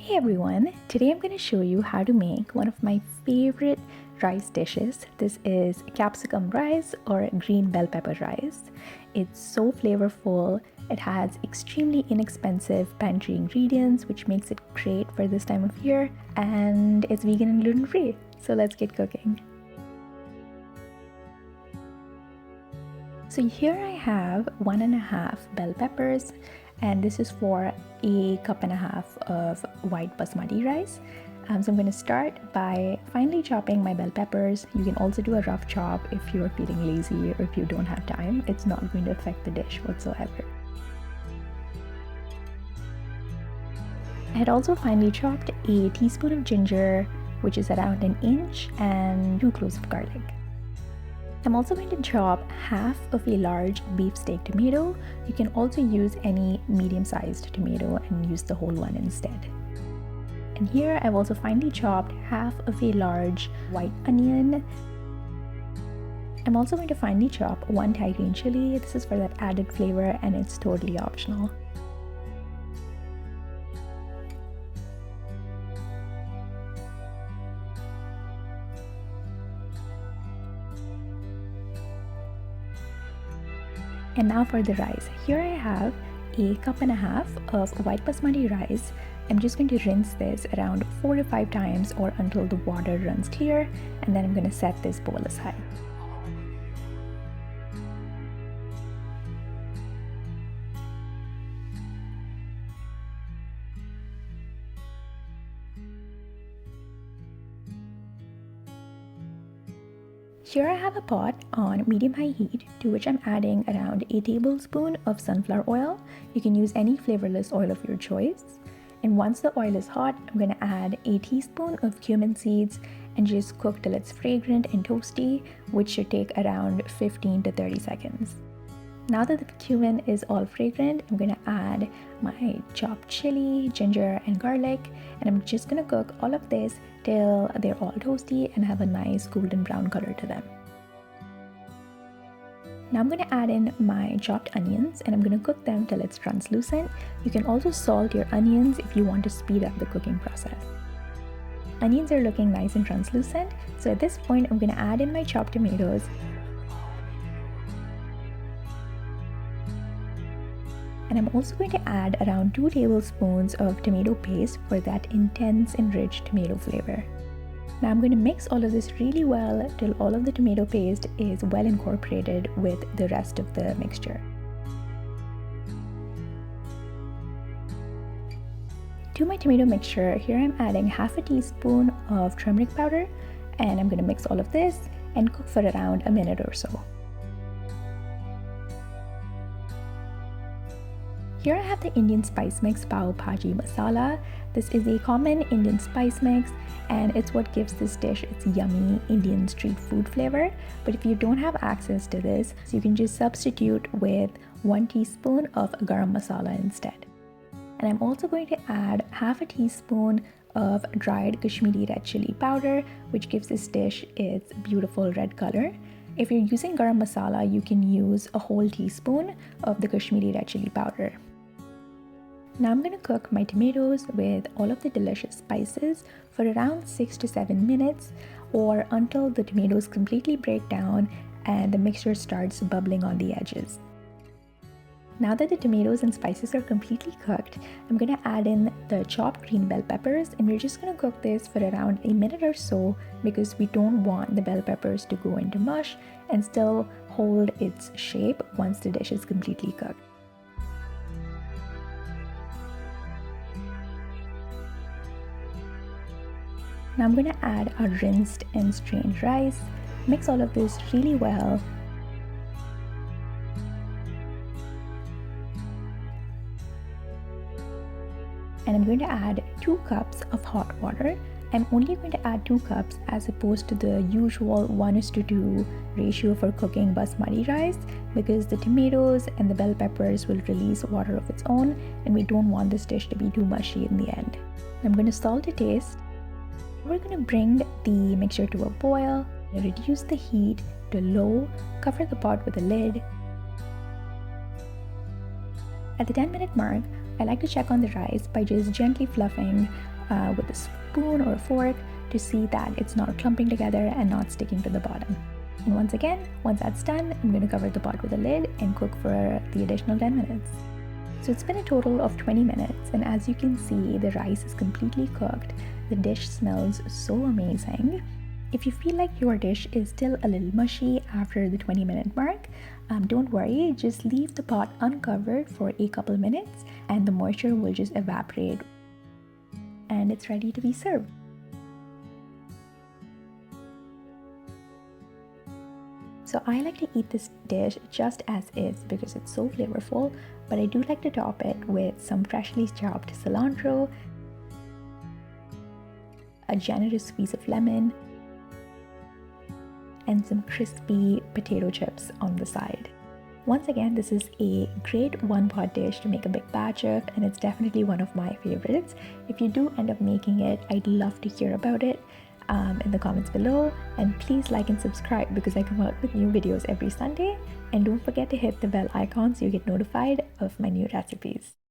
Hey everyone, today I'm going to show you how to make one of my favorite rice dishes. This is capsicum rice or green bell pepper rice. It's so flavorful, it has extremely inexpensive pantry ingredients which makes it great for this time of year, and it's vegan and gluten free. So let's get cooking. So here I have 1.5 bell peppers, and this is for a cup and a half of white basmati rice. So I'm going to start by finely chopping my bell peppers. You can also do a rough chop if you're feeling lazy or if you don't have time. It's not going to affect the dish whatsoever. I had also finely chopped a teaspoon of ginger, which is around 1 inch, and 2 cloves of garlic. I'm also going to chop half of a large beefsteak tomato. You can also use any medium-sized tomato and use the whole one instead. And here I've also finely chopped half of a large white onion. I'm also going to finely chop 1 Thai green chili. This is for that added flavor and it's totally optional. And now for the rice. Here I have a cup and a half of white basmati rice. I'm just going to rinse this around 4 to 5 times or until the water runs clear, and then I'm going to set this bowl aside. Here I have a pot on medium-high heat to which I'm adding around a tablespoon of sunflower oil. You can use any flavorless oil of your choice. And once the oil is hot, I'm going to add a teaspoon of cumin seeds and just cook till it's fragrant and toasty, which should take around 15 to 30 seconds. Now that the cumin is all fragrant, I'm going to add my chopped chili, ginger, and garlic, and I'm just going to cook all of this till they're all toasty and have a nice golden brown color to them. Now I'm going to add in my chopped onions and I'm going to cook them till it's translucent. You can also salt your onions if you want to speed up the cooking process. Onions are looking nice and translucent, so at this point I'm going to add in my chopped tomatoes. And I'm also going to add around 2 tablespoons of tomato paste for that intense and rich tomato flavor. Now I'm going to mix all of this really well till all of the tomato paste is well incorporated with the rest of the mixture. To my tomato mixture, here I'm adding half a teaspoon of turmeric powder, and I'm going to mix all of this and cook for around a minute or so. Here I have the Indian spice mix bhaji masala. This is a common Indian spice mix and it's what gives this dish its yummy Indian street food flavor. But if you don't have access to this, you can just substitute with 1 teaspoon of garam masala instead. And I'm also going to add half a teaspoon of dried Kashmiri red chili powder, which gives this dish its beautiful red color. If you're using garam masala, you can use a whole teaspoon of the Kashmiri red chili powder. Now I'm going to cook my tomatoes with all of the delicious spices for around 6 to 7 minutes or until the tomatoes completely break down and the mixture starts bubbling on the edges. Now that the tomatoes and spices are completely cooked, I'm going to add in the chopped green bell peppers, and we're just going to cook this for around a minute or so because we don't want the bell peppers to go into mush and still hold its shape once the dish is completely cooked. Now I'm going to add our rinsed and strained rice, mix all of this really well. And I'm going to add 2 cups of hot water. I'm only going to add 2 cups as opposed to the usual 1:2 ratio for cooking basmati rice because the tomatoes and the bell peppers will release water of its own and we don't want this dish to be too mushy in the end. I'm going to salt to taste. We're going to bring the mixture to a boil, reduce the heat to low, cover the pot with a lid. At the 10-minute mark, I like to check on the rice by just gently fluffing with a spoon or a fork to see that it's not clumping together and not sticking to the bottom. And once that's done, I'm going to cover the pot with a lid and cook for the additional 10 minutes. So it's been a total of 20 minutes, and as you can see, the rice is completely cooked. The dish smells so amazing. If you feel like your dish is still a little mushy after the 20-minute mark, don't worry, just leave the pot uncovered for a couple minutes and the moisture will just evaporate and it's ready to be served. So I like to eat this dish just as is because it's so flavorful, but I do like to top it with some freshly chopped cilantro, a generous squeeze of lemon, and some crispy potato chips on the side. Once again, this is a great one-pot dish to make a big batch of, and it's definitely one of my favorites. If you do end up making it, I'd love to hear about it in the comments below, and please like and subscribe because I come out with new videos every Sunday, and don't forget to hit the bell icon so you get notified of my new recipes.